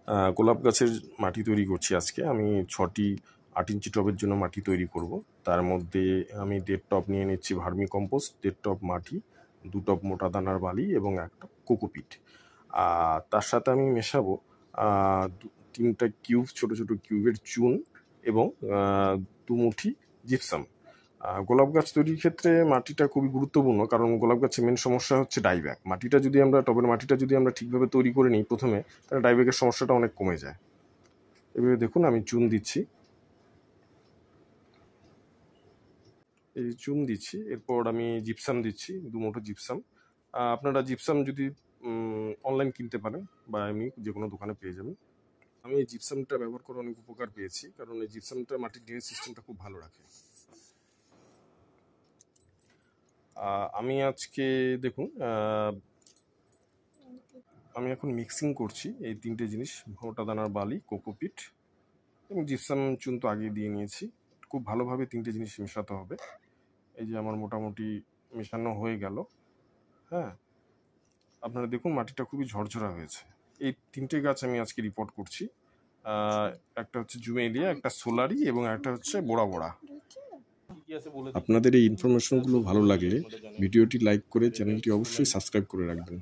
গোলাপ গাছের মাটি তৈরি করছি আজকে। আমি 6টি 8 ইঞ্চি টবের জন্য মাটি তৈরি করব। তার মধ্যে আমি 1.5 টব নিয়ে নিচ্ছি ভার্মি কম্পোস্ট, 1.5 টব মাটি, 2 টব মোটা দানার বালি এবং 1 টব কোকোপিট। তার সাথে আমি মেশাবো 3টা কিউব, ছোট ছোট কিউবের চুন এবং 2 মুঠি জিপসাম। গোলাপ গাছ তৈরির ক্ষেত্রে মাটিটা খুবই গুরুত্বপূর্ণ, কারণ গোলাপ গাছের মেন সমস্যা হচ্ছে ডাইব্যাক। টবের মাটিটা যদি আমরা ঠিকভাবে তৈরি করে নিই প্রথমে, তাহলে ডাইব্যাকের সমস্যাটা অনেক কমে যায়। এভাবে দেখুন আমি চুন দিচ্ছি, এই চুন দিচ্ছি। এরপর আমি জিপসাম দিচ্ছি, 2 মুঠো জিপসাম। আপনারা জিপসাম যদি অনলাইন কিনতে পারেন বা এমনি যে কোনো দোকানে পেয়ে যাবেন। আমি এই জিপসামটা ব্যবহার করে অনেক উপকার পেয়েছি, কারণ এই জিপসামটা মাটির ড্রেনেজ সিস্টেমটা খুব ভালো রাখে। আমি আজকে দেখুন আমি এখন মিক্সিং করছি এই 3টে জিনিস, মোটা দানার বালি, কোকোপিট এবং জিপসাম চুন তো আগেই দিয়ে নিয়েছি। খুব ভালোভাবে 3টে জিনিস মেশাতে হবে। এই যে আমার মোটামুটি মেশানো হয়ে গেল। হ্যাঁ, আপনারা দেখুন মাটিটা খুবই ঝরঝরা হয়েছে। এই 3টে গাছ আমি আজকে রিপোর্ট করছি। একটা হচ্ছে জুমেলিয়া, একটা সোলারি এবং একটা হচ্ছে বোড়া বোড়া। আপনাদের এই ইনফরমেশনগুলো ভালো লাগলে ভিডিওটি লাইক করে চ্যানেলটি অবশ্যই সাবস্ক্রাইব করে রাখবেন।